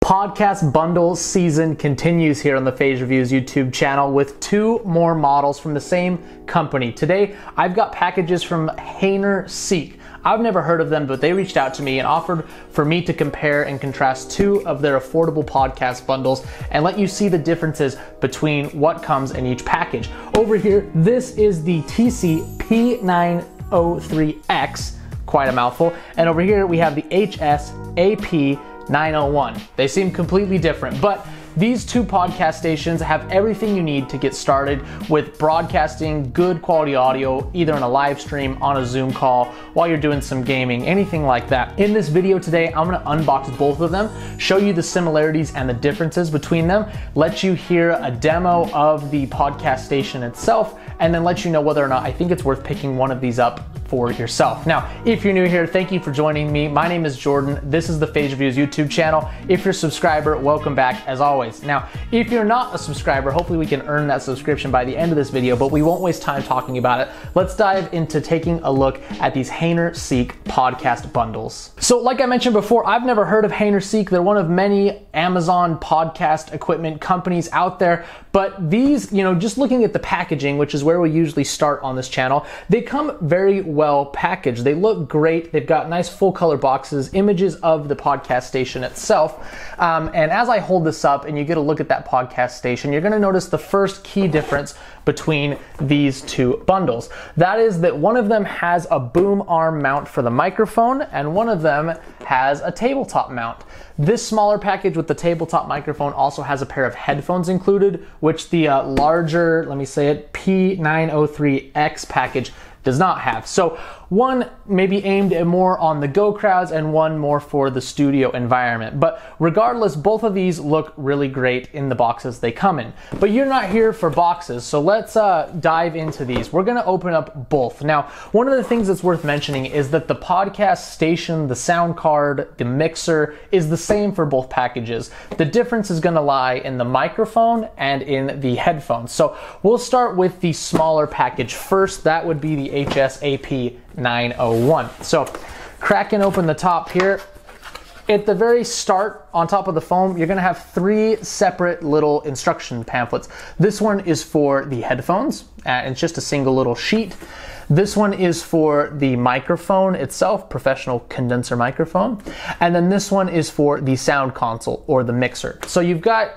Podcast bundle season continues here on the Phase Reviews YouTube channel with two more models from the same company. Today, I've got packages from Hayner-Seek. I've never heard of them, but they reached out to me and offered for me to compare and contrast two of their affordable podcast bundles and let you see the differences between what comes in each package. Over here, this is the TC P903X, quite a mouthful, and over here we have the HS-AP 901. They seem completely different, but these two podcast stations have everything you need to get started with broadcasting good quality audio, either on a live stream, on a Zoom call, while you're doing some gaming, anything like that. In this video today, I'm gonna unbox both of them, show you the similarities and the differences between them, let you hear a demo of the podcast station itself, and then let you know whether or not I think it's worth picking one of these up for yourself. Now, if you're new here, thank you for joining me. My name is Jordan. This is the Phase Reviews YouTube channel. If you're a subscriber, welcome back as always. Now, if you're not a subscriber, hopefully we can earn that subscription by the end of this video, but we won't waste time talking about it. Let's dive into taking a look at these Hayner-Seek podcast bundles. So like I mentioned before, I've never heard of Hayner-Seek. They're one of many Amazon podcast equipment companies out there, but these, just looking at the packaging, which is where we usually start on this channel, they come very well packaged. They look great. They've got nice full color boxes, images of the podcast station itself. And as I hold this up and you get a look at that podcast station, you're gonna notice the first key difference between these two bundles. That is that one of them has a boom arm mount for the microphone and one of them has a tabletop mount. This smaller package with the tabletop microphone also has a pair of headphones included, which the larger, let me say it, P903X package does not have. So one maybe aimed more on the go crowds and one more for the studio environment. But regardless, both of these look really great in the boxes they come in. But you're not here for boxes, so let's dive into these. We're gonna open up both. Now, one of the things that's worth mentioning is that the podcast station, the sound card, the mixer is the same for both packages. The difference is gonna lie in the microphone and in the headphones. So we'll start with the smaller package first. That would be the HS-AP 901. So cracking open the top here, at the very start on top of the foam, you're gonna have three separate little instruction pamphlets. This one is for the headphones, and it's just a single little sheet. This one is for the microphone itself, professional condenser microphone. And then this one is for the sound console or the mixer. So you've got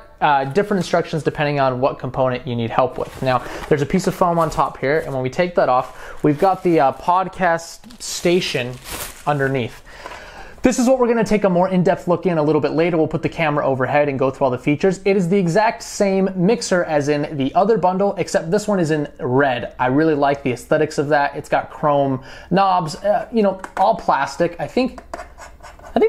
different instructions depending on what component you need help with. Now, there's a piece of foam on top here, and when we take that off, we've got the podcast station underneath. This is what we're gonna take a more in-depth look in a little bit later. We'll put the camera overhead and go through all the features. It is the exact same mixer as in the other bundle, except this one is in red. I really like the aesthetics of that. It's got chrome knobs, all plastic. I think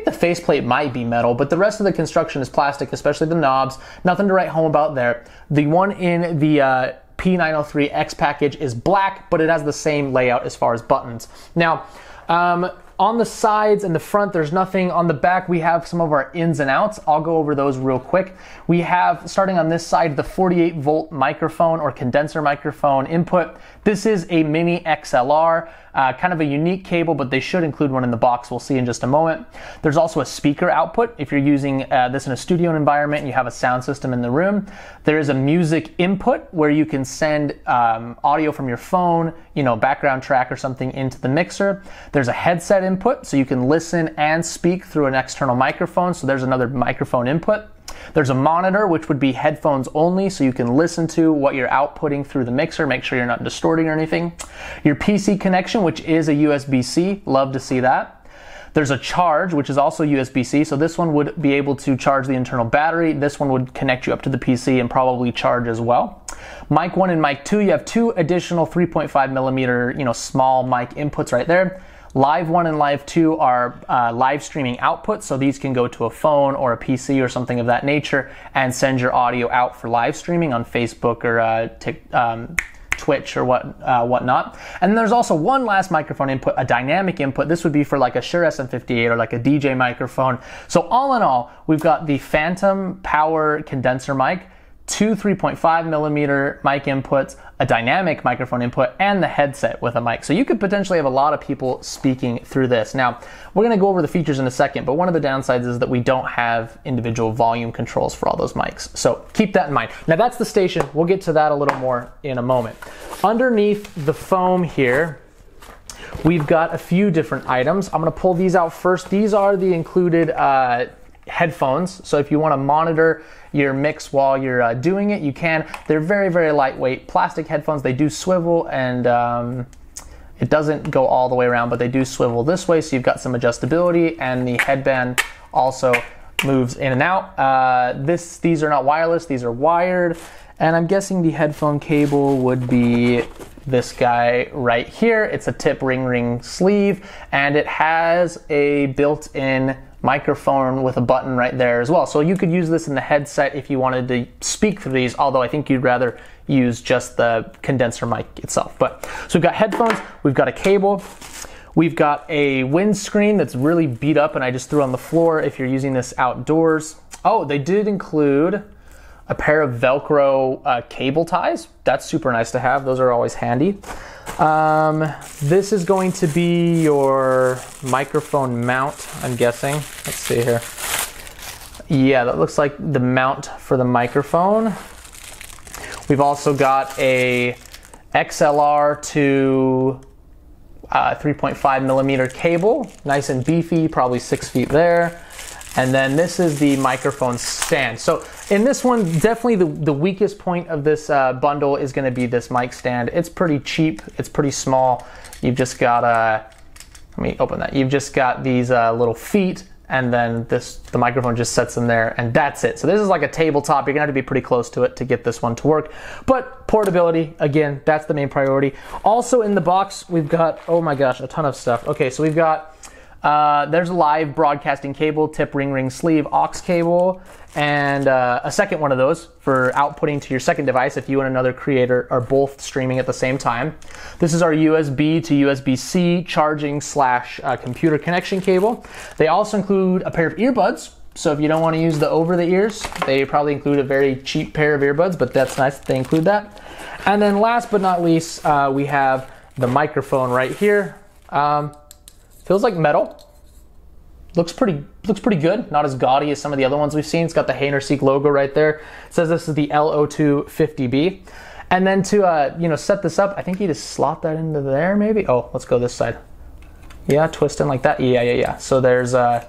the faceplate might be metal, but the rest of the construction is plastic, especially the knobs. Nothing to write home about there. The one in the P903X package is black, but it has the same layout as far as buttons. Now, on the sides and the front, there's nothing. On the back, we have some of our ins and outs. I'll go over those real quick. We have, starting on this side, the 48 volt microphone or condenser microphone input. This is a mini XLR, kind of a unique cable, but they should include one in the box. We'll see in just a moment. There's also a speaker output if you're using this in a studio environment and you have a sound system in the room. There is a music input where you can send audio from your phone, background track or something into the mixer. There's a headset input, so you can listen and speak through an external microphone. So there's another microphone input. There's a monitor, which would be headphones only, so you can listen to what you're outputting through the mixer, make sure you're not distorting or anything. Your PC connection, which is a USB-C, love to see that. There's a charge, which is also USB-C, so this one would be able to charge the internal battery. This one would connect you up to the PC and probably charge as well. Mic 1 and mic 2, you have two additional 3.5 millimeter, small mic inputs right there. Live 1 and Live 2 are live streaming outputs, so these can go to a phone or a PC or something of that nature and send your audio out for live streaming on Facebook or Twitch or whatnot. And then there's also one last microphone input, a dynamic input. This would be for like a Shure SM58 or like a DJ microphone. So all in all, we've got the Phantom Power condenser mic, two 3.5 millimeter mic inputs, a dynamic microphone input, and the headset with a mic. So you could potentially have a lot of people speaking through this. Now, we're gonna go over the features in a second, but one of the downsides is that we don't have individual volume controls for all those mics. So keep that in mind. Now that's the station. We'll get to that a little more in a moment. Underneath the foam here, we've got a few different items. I'm gonna pull these out first. These are the included headphones. So if you wanna monitor your mix while you're doing it, you can. They're very, very lightweight plastic headphones. They do swivel, and it doesn't go all the way around, but they do swivel this way, so you've got some adjustability, and the headband also moves in and out. These are not wireless, these are wired, and I'm guessing the headphone cable would be this guy right here. It's a tip ring sleeve, and it has a built-in microphone with a button right there as well. So you could use this in the headset if you wanted to speak through these, although I think you'd rather use just the condenser mic itself. But so we've got headphones, we've got a cable, we've got a windscreen that's really beat up and I just threw on the floor if you're using this outdoors. Oh, they did include a pair of Velcro cable ties. That's super nice to have. Those are always handy. This is going to be your microphone mount, I'm guessing. Let's see here. Yeah, that looks like the mount for the microphone. We've also got a XLR to 3.5 millimeter cable, nice and beefy, probably 6 feet there. And then this is the microphone stand. So in this one, definitely the weakest point of this bundle is gonna be this mic stand. It's pretty cheap, it's pretty small. You've just got, let me open that. You've just got these little feet, and then the microphone just sits in there, and that's it. So this is like a tabletop. You're gonna have to be pretty close to it to get this one to work. But portability, again, that's the main priority. Also in the box, we've got, oh my gosh, a ton of stuff. Okay, so we've got, there's a live broadcasting cable, tip ring sleeve, aux cable, and a second one of those for outputting to your second device if you and another creator are both streaming at the same time. This is our USB to USB-C charging / computer connection cable. They also include a pair of earbuds. So if you don't want to use the over the ears, they probably include a very cheap pair of earbuds, but that's nice that they include that. And then last but not least, we have the microphone right here. Feels like metal. Looks pretty good. Not as gaudy as some of the other ones we've seen. It's got the Hayner-Seek logo right there. It says this is the LO250B. And then to set this up, I think you just slot that into there maybe. Oh, let's go this side. Yeah, twist in like that. Yeah. So there's a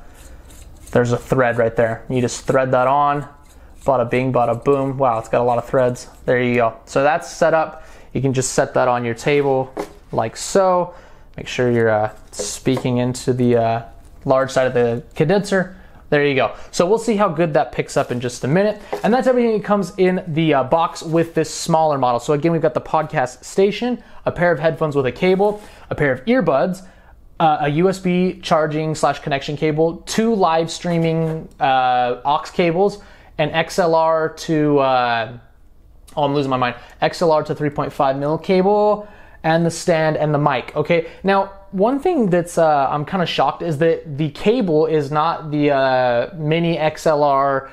thread right there. You just thread that on. Bada bing, bada boom. Wow, it's got a lot of threads. There you go. So that's set up. You can just set that on your table like so. Make sure you're speaking into the large side of the condenser. There you go. So we'll see how good that picks up in just a minute. And that's everything that comes in the box with this smaller model. So again, we've got the podcast station, a pair of headphones with a cable, a pair of earbuds, a USB charging / connection cable, 2 live streaming aux cables, an XLR to, oh, I'm losing my mind, XLR to 3.5 mil cable, and the stand and the mic. Okay, now one thing that's I'm kind of shocked is that the cable is not the mini XLR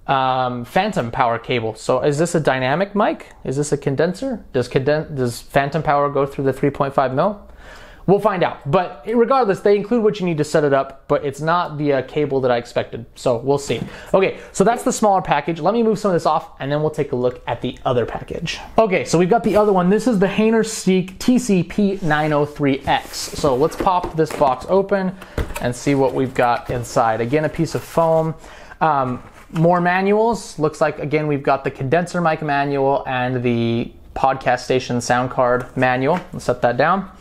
phantom power cable. So is this a dynamic mic? Is this a condenser? Does phantom power go through the 3.5 mil? We'll find out. But regardless, they include what you need to set it up, but it's not the cable that I expected. So we'll see. Okay, so that's the smaller package. Let me move some of this off, and then we'll take a look at the other package. Okay, so we've got the other one. This is the Hayner-Seek TCP903X. So let's pop this box open and see what we've got inside. Again, a piece of foam. More manuals. Looks like, again, we've got the condenser mic manual and the podcast station sound card manual. Let's set that down.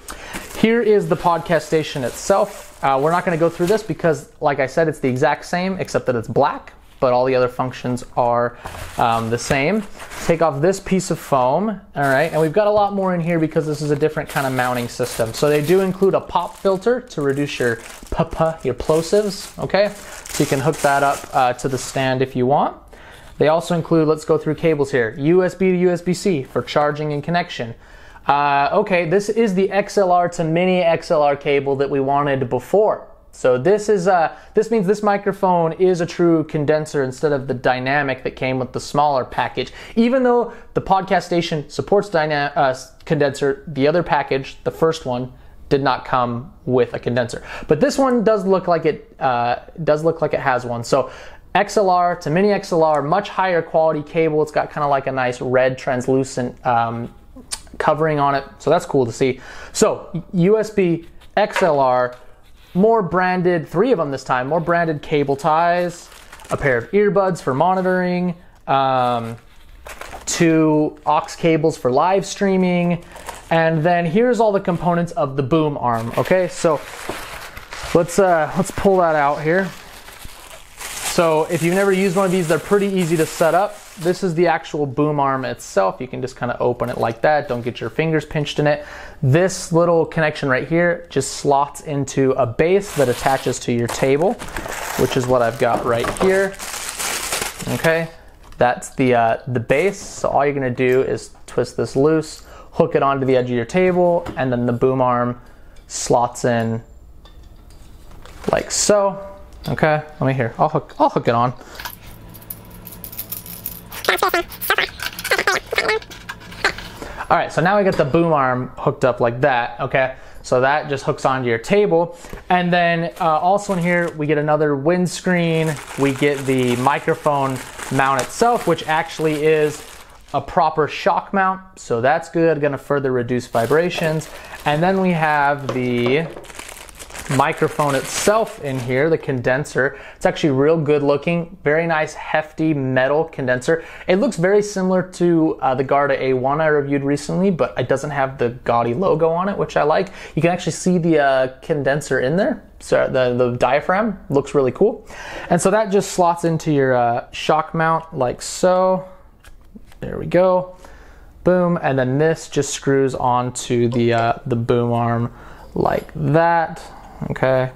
Here is the podcast station itself. We're not going to go through this because, like I said, it's the exact same except that it's black, but all the other functions are the same. Take off this piece of foam, all right, and we've got a lot more in here because this is a different kind of mounting system. So they do include a pop filter to reduce your plosives, okay? So you can hook that up to the stand if you want. They also include, let's go through cables here, USB to USB-C for charging and connection. Okay, this is the XLR to mini XLR cable that we wanted before. So this means this microphone is a true condenser instead of the dynamic that came with the smaller package. Even though the podcast station supports condenser, the other package, the first one, did not come with a condenser. But this one does look like it has one. So XLR to mini XLR, much higher quality cable. It's got kind of like a nice red translucent covering on it. So that's cool to see. So USB XLR, more branded, 3 of them this time, more branded cable ties, a pair of earbuds for monitoring, 2 aux cables for live streaming, and then here's all the components of the boom arm. Okay, so let's pull that out here. So if you've never used one of these, they're pretty easy to set up. This is the actual boom arm itself. You can just kind of open it like that. Don't get your fingers pinched in it. This little connection right here just slots into a base that attaches to your table, which is what I've got right here. Okay, that's the base. So all you're gonna do is twist this loose, hook it onto the edge of your table, and then the boom arm slots in like so. Okay, let me hear. I'll hook it on. All right, so now we got the boom arm hooked up like that. Okay, so that just hooks onto your table, and then also in here we get another windscreen. We get the microphone mount itself, which actually is a proper shock mount, so that's good. Going to further reduce vibrations, and then we have the microphone itself in here, the condenser. It's actually real good looking, very nice hefty metal condenser. It looks very similar to the Garda A1 I reviewed recently, but it doesn't have the gaudy logo on it, which I like. You can actually see the condenser in there. So the diaphragm looks really cool. And so that just slots into your shock mount like so. There we go. Boom. And then this just screws onto the boom arm like that. Okay.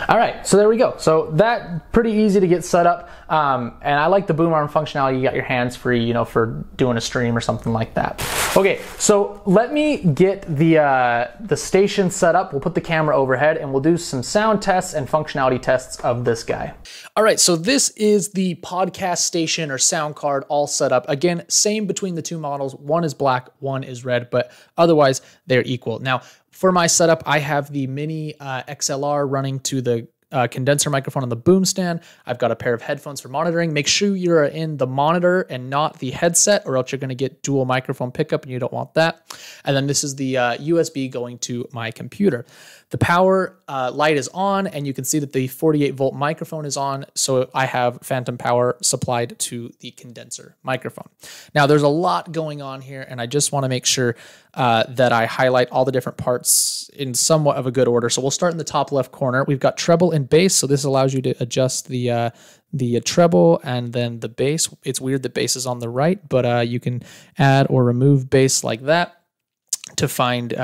All right, so there we go. So that pretty easy to get set up. And I like the boom arm functionality. You got your hands free, you know, for doing a stream or something like that. Okay, so let me get the station set up. We'll put the camera overhead and we'll do some sound tests and functionality tests of this guy. All right, so this is the podcast station or sound card all set up. Again, same between the two models. One is black, one is red, but otherwise they're equal. Now, for my setup, I have the mini XLR running to the condenser microphone on the boom stand. I've got a pair of headphones for monitoring. Make sure you're in the monitor and not the headset, or else you're going to get dual microphone pickup and you don't want that. And then this is the USB going to my computer. The power light is on, and you can see that the 48-volt microphone is on, so I have phantom power supplied to the condenser microphone. Now, there's a lot going on here, and I just want to make sure that I highlight all the different parts in somewhat of a good order. So we'll start in the top left corner. We've got treble and bass, so this allows you to adjust the treble and then the bass. It's weird that bass is on the right, but you can add or remove bass like that to find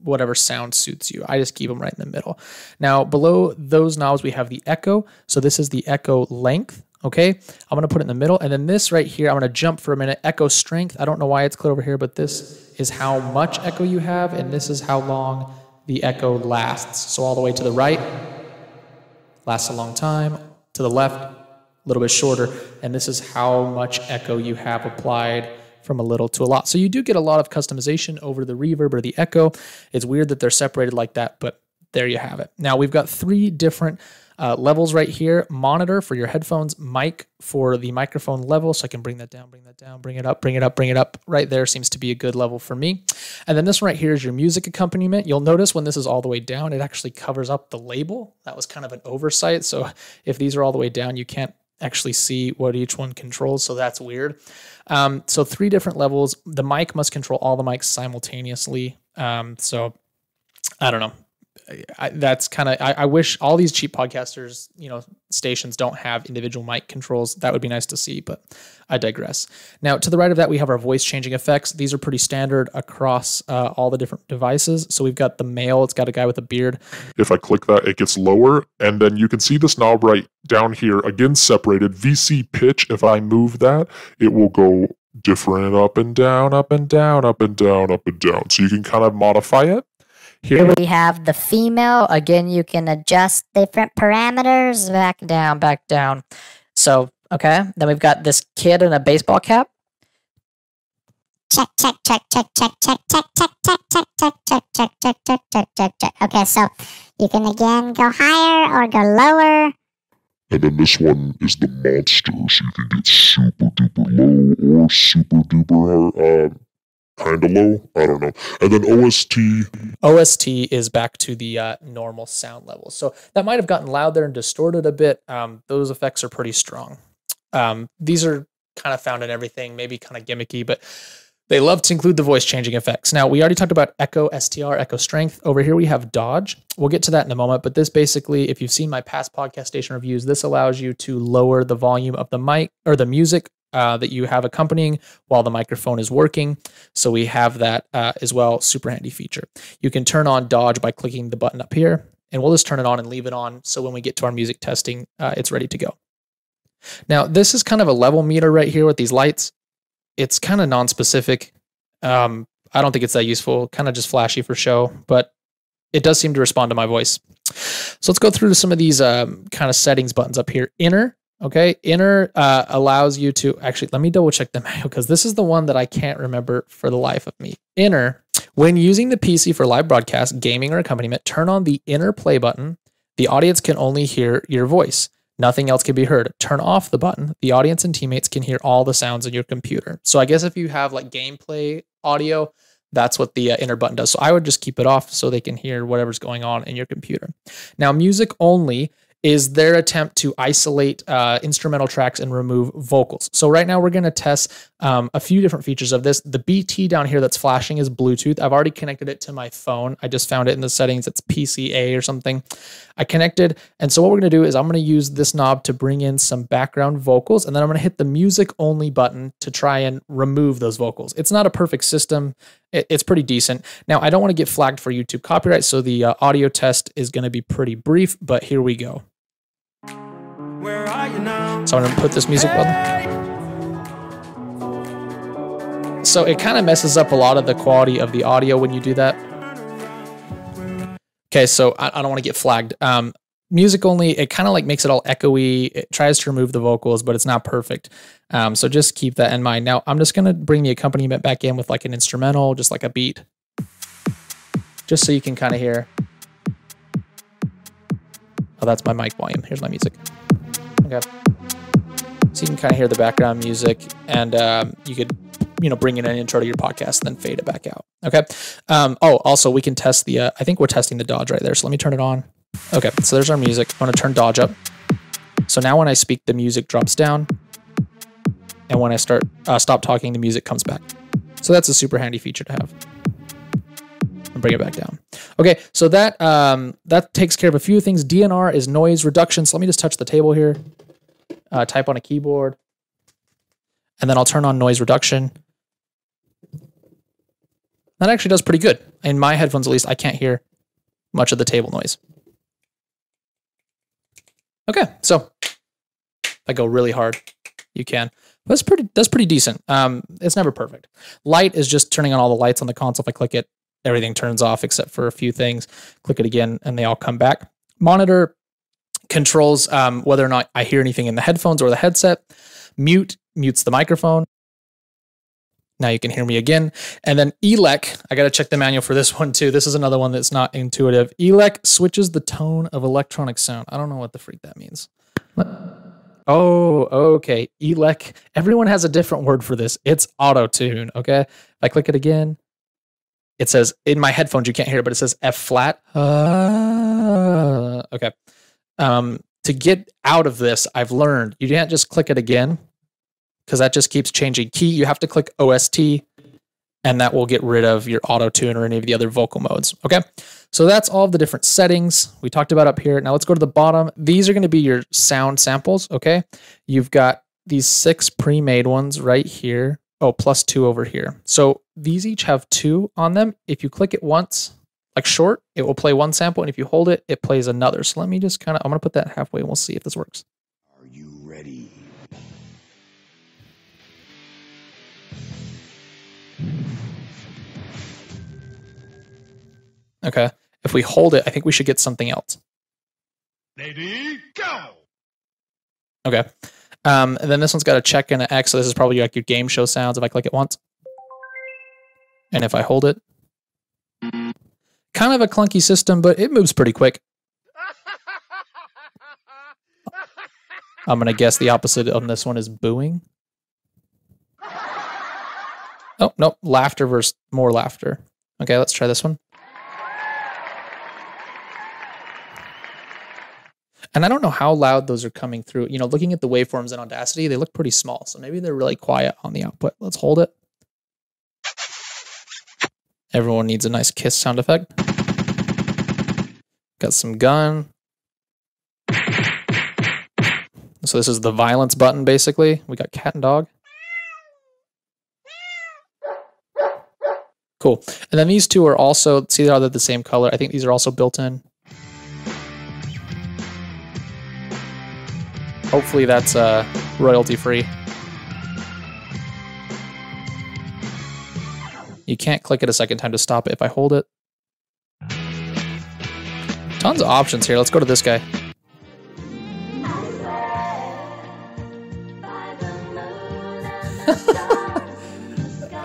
whatever sound suits you. I just keep them right in the middle. Now, below those knobs, we have the echo. So this is the echo length. Okay, I'm gonna put it in the middle, and then this right here, I'm gonna jump for a minute. Echo strength. I don't know why it's clear over here, but this is how much echo you have, and this is how long the echo lasts. So all the way to the right, lasts a long time. To the left, a little bit shorter, and this is how much echo you have applied from a little to a lot. So you do get a lot of customization over the reverb or the echo. It's weird that they're separated like that, but there you have it. Now we've got 3 different levels right here. Monitor for your headphones, mic for the microphone level. So I can bring that down, bring that down, bring it up, bring it up, bring it up. Right there seems to be a good level for me. And then this one right here is your music accompaniment. You'll notice when this is all the way down, it actually covers up the label. That was kind of an oversight. So if these are all the way down, you can't actually see what each one controls. So that's weird. So 3 different levels. The mic must control all the mics simultaneously. So I don't know. That's kind of, I wish all these cheap podcasters, stations don't have individual mic controls. That would be nice to see, but I digress. Now, to the right of that, we have our voice changing effects. These are pretty standard across all the different devices. So we've got the male, it's got a guy with a beard. If I click that, it gets lower, and then you can see this knob right down here, again separated. VC pitch, if I move that, it will go different up and down, up and down, up and down, up and down. So you can kind of modify it. Here we have the female. Again, you can adjust different parameters. Back down, back down. So, okay. Then we've got this kid in a baseball cap. Check, check, check, check, check, check, check, check, check, check, check, check, check, check, check, check, check, check. Okay, so you can again go higher or go lower. And then this one is the monster, so you can get super duper low or super duper kind of low. I don't know. And then OST. OST is back to the normal sound level. So that might have gotten louder and distorted a bit. Those effects are pretty strong. These are kind of found in everything, maybe kind of gimmicky, but they love to include the voice changing effects. Now, we already talked about echo, STR, echo strength. Over here, we have dodge. We'll get to that in a moment, but this basically, if you've seen my past podcast station reviews, this allows you to lower the volume of the mic or the music that you have accompanying while the microphone is working. So we have that as well. Super handy feature. You can turn on dodge by clicking the button up here, and we'll just turn it on and leave it on. So when we get to our music testing, it's ready to go. Now, this is kind of a level meter right here with these lights. It's kind of non-specific. I don't think it's that useful, kind of just flashy for show, but it does seem to respond to my voice. So let's go through some of these kind of settings buttons up here. Inner, okay. Inner allows you to, actually, let me double check the manual because this is the one that I can't remember for the life of me. Inner, when using the PC for live broadcast, gaming, or accompaniment, turn on the inner play button. The audience can only hear your voice. Nothing else can be heard. Turn off the button. The audience and teammates can hear all the sounds in your computer. So I guess if you have like gameplay audio, that's what the inner button does. So I would just keep it off so they can hear whatever's going on in your computer. Now, music only is their attempt to isolate instrumental tracks and remove vocals. So right now we're going to test a few different features of this. The BT down here that's flashing is Bluetooth. I've already connected it to my phone. I just found it in the settings. It's PCA or something. I connected. And so what we're going to do is I'm going to use this knob to bring in some background vocals. And then I'm going to hit the music only button to try and remove those vocals. It's not a perfect system. It's pretty decent. Now, I don't want to get flagged for YouTube copyright. So the audio test is going to be pretty brief, but here we go. Where are you now? So I'm going to put this music button. So it kind of messes up a lot of the quality of the audio when you do that. Okay, so I don't want to get flagged. Music only, it kind of like makes it all echoey. It tries to remove the vocals, but it's not perfect. So just keep that in mind. Now I'm just going to bring the accompaniment back in with like an instrumental, just like a beat. Just so you can kind of hear. Oh, that's my mic volume. Here's my music. Okay. So you can kind of hear the background music, and you could, bring in an intro to your podcast, then fade it back out. Okay. Also we can test the, I think we're testing the dodge right there. So let me turn it on. Okay. So there's our music. I'm going to turn dodge up. So now when I speak, the music drops down. And when I stop talking, the music comes back. So that's a super handy feature to have. And bring it back down. Okay, so that takes care of a few things. DNR is noise reduction. So let me just touch the table here. Type on a keyboard. And then I'll turn on noise reduction. That actually does pretty good. In my headphones, at least, I can't hear much of the table noise. Okay, so if I go really hard, you can. That's pretty decent. It's never perfect. Light is just turning on all the lights on the console. If I click it, everything turns off except for a few things. Click it again, and they all come back. Monitor controls whether or not I hear anything in the headphones or the headset. Mute mutes the microphone. Now you can hear me again. And then ELEC, I got to check the manual for this one too. This is another one that's not intuitive. ELEC switches the tone of electronic sound. I don't know what the freak that means. Oh, okay. ELEC. Everyone has a different word for this. It's auto-tune, okay? If I click it again, it says, in my headphones, you can't hear it, but it says F flat. Okay. To get out of this, I've learned you can't just click it again because that just keeps changing key. You have to click OST, and that will get rid of your auto-tune or any of the other vocal modes, okay? So that's all of the different settings we talked about up here. Now let's go to the bottom. These are going to be your sound samples, okay? You've got these 6 pre-made ones right here. Oh, plus 2 over here. So these each have 2 on them. If you click it once, like short, it will play one sample, and if you hold it, it plays another. So let me just I'm going to put that halfway, and we'll see if this works. Are you ready? Okay. If we hold it, I think we should get something else. Ready, go! Okay. And then this one's got a check and an X, so this is probably like your game show sounds if I click it once. And if I hold it, kind of a clunky system, but it moves pretty quick. I'm going to guess the opposite on this one is booing. Oh, no, laughter versus more laughter. Okay, let's try this one. And I don't know how loud those are coming through. You know, looking at the waveforms in Audacity, they look pretty small. So maybe they're really quiet on the output. Let's hold it. Everyone needs a nice kiss sound effect. Got some gun. So this is the violence button, basically. We got cat and dog. Cool. And then these two are also, see how they're the same color. I think these are also built in. Hopefully that's royalty free. You can't click it a second time to stop it if I hold it. Tons of options here. Let's go to this guy.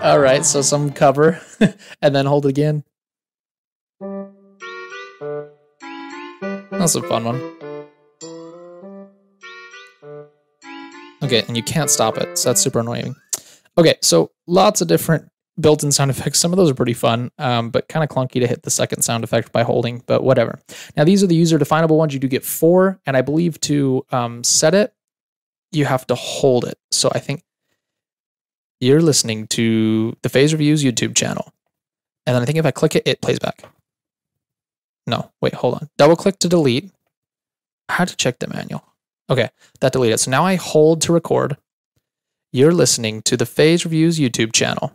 All right, so some cover and then hold it again. That's a fun one. Okay, and you can't stop it, so that's super annoying. Okay, so lots of different built-in sound effects. Some of those are pretty fun, but kind of clunky to hit the second sound effect by holding, but whatever. Now, these are the user-definable ones. You do get 4, and I believe to set it, you have to hold it. So I think you're listening to the Phase Reviews YouTube channel. And then I think if I click it, it plays back. No, wait, hold on. Double-click to delete. I had to check the manual. Okay, that deleted it. So now I hold to record. You're listening to the Phase Reviews YouTube channel.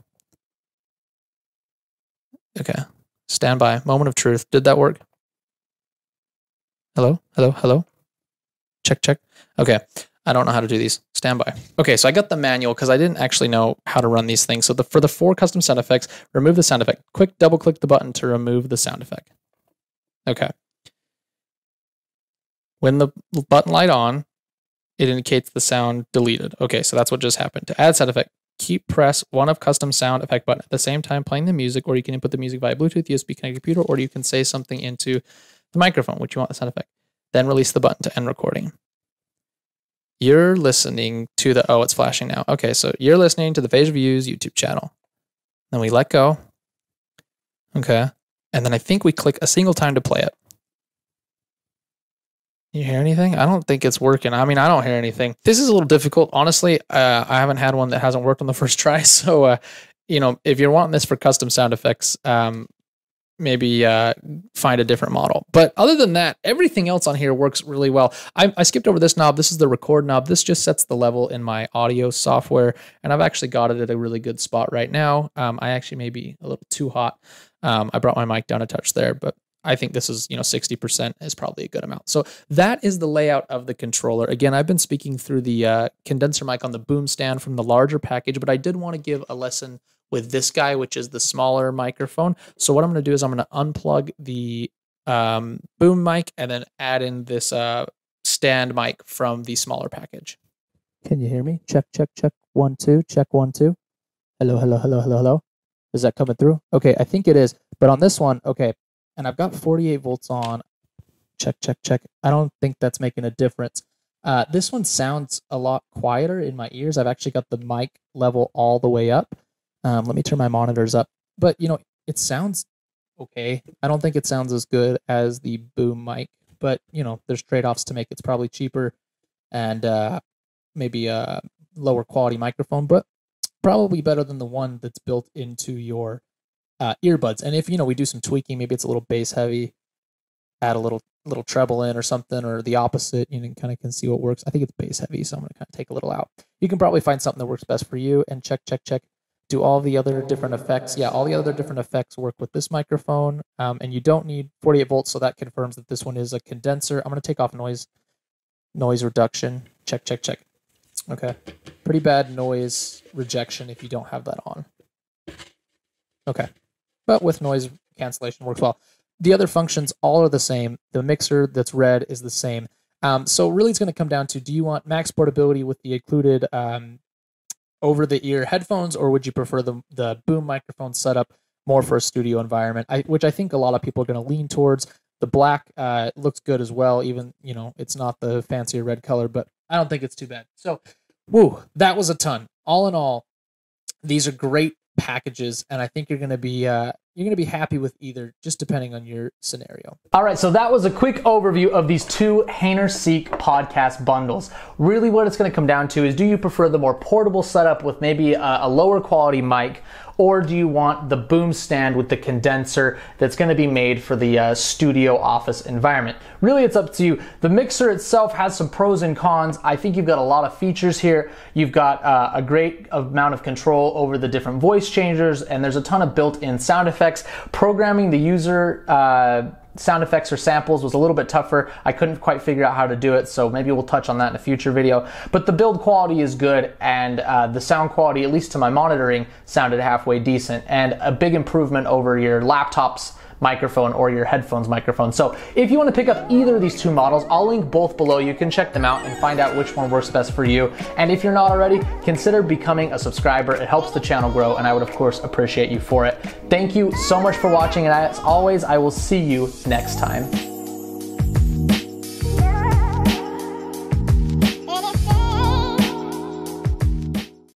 Okay, stand by. Moment of truth. Did that work? Hello? Hello? Hello? Check, check. Okay, I don't know how to do these. Stand by. Okay, so I got the manual because I didn't actually know how to run these things. So for the 4 custom sound effects, remove the sound effect. Quick double-click the button to remove the sound effect. Okay. When the button light on, it indicates the sound deleted. Okay, so that's what just happened. To add sound effect, press one of custom sound effect button at the same time playing the music, or you can input the music via Bluetooth, USB connected computer, or you can say something into the microphone, which you want the sound effect. Then release the button to end recording. You're listening to the, oh, it's flashing now. Okay, so you're listening to the Phase Reviews YouTube channel. Then we let go. Okay, and then I think we click a single time to play it. You hear anything? I don't think it's working. I mean, I don't hear anything. This is a little difficult. Honestly, I haven't had one that hasn't worked on the first try. So, you know, if you're wanting this for custom sound effects, maybe find a different model. But other than that, everything else on here works really well. I skipped over this knob. This is the record knob. This just sets the level in my audio software, and I've actually got it at a really good spot right now. I actually may be a little too hot. I brought my mic down a touch there, but I think this is, 60% is probably a good amount. So that is the layout of the controller. Again, I've been speaking through the condenser mic on the boom stand from the larger package, but I did want to give a lesson with this guy, which is the smaller microphone. So what I'm going to do is I'm going to unplug the boom mic and then add in this stand mic from the smaller package. Can you hear me? Check, check, check. 1, 2, check 1, 2. Hello, hello, hello, hello, hello. Is that coming through? Okay, I think it is. But on this one, okay. And I've got 48 volts on. Check, check, check. I don't think that's making a difference. This one sounds a lot quieter in my ears. I've actually got the mic level all the way up. Let me turn my monitors up. But, it sounds okay. I don't think it sounds as good as the boom mic. But, there's trade-offs to make. It's probably cheaper and maybe a lower quality microphone, but probably better than the one that's built into your earbuds. And if we do some tweaking, maybe it's a little bass heavy, add a little treble in or something, or the opposite, kind of can see what works. I think it's bass heavy, so I'm gonna kind of take a little out. You can probably find something that works best for you. And check, check, check. Do all the other different effects. Yeah, all the other different effects work with this microphone. And you don't need 48 volts, so that confirms that this one is a condenser. I'm gonna take off noise reduction. Check, check, check. Okay, pretty bad noise rejection if you don't have that on. Okay. But with noise cancellation works well. the other functions all are the same. The mixer that's red is the same. So really it's going to come down to, do you want max portability with the included over-the-ear headphones, or would you prefer the boom microphone setup more for a studio environment, which I think a lot of people are going to lean towards. The black looks good as well, even, you know, it's not the fancier red color, but I don't think it's too bad. So, woo, that was a ton. All in all, these are great packages, and I think you're going to be happy with either, just depending on your scenario. All right, so that was a quick overview of these two Hayner-Seek podcast bundles. Really what it's going to come down to is, do you prefer the more portable setup with maybe a lower quality mic, or do you want the boom stand with the condenser that's going to be made for the studio office environment? Really, it's up to you. The mixer itself has some pros and cons. I think you've got a lot of features here. You've got a great amount of control over the different voice changers, and there's a ton of built-in sound effects. Programming the user sound effects or samples was a little bit tougher. I couldn't quite figure out how to do it, so maybe we'll touch on that in a future video. But the build quality is good, and the sound quality, at least to my monitoring, sounded halfway decent, and a big improvement over your laptop's microphone or your headphones microphone. So if you want to pick up either of these two models, I'll link both below. You can check them out and find out which one works best for you. And if you're not already, consider becoming a subscriber. It helps the channel grow, and I would of course appreciate you for it. Thank you so much for watching, and as always, I will see you next time.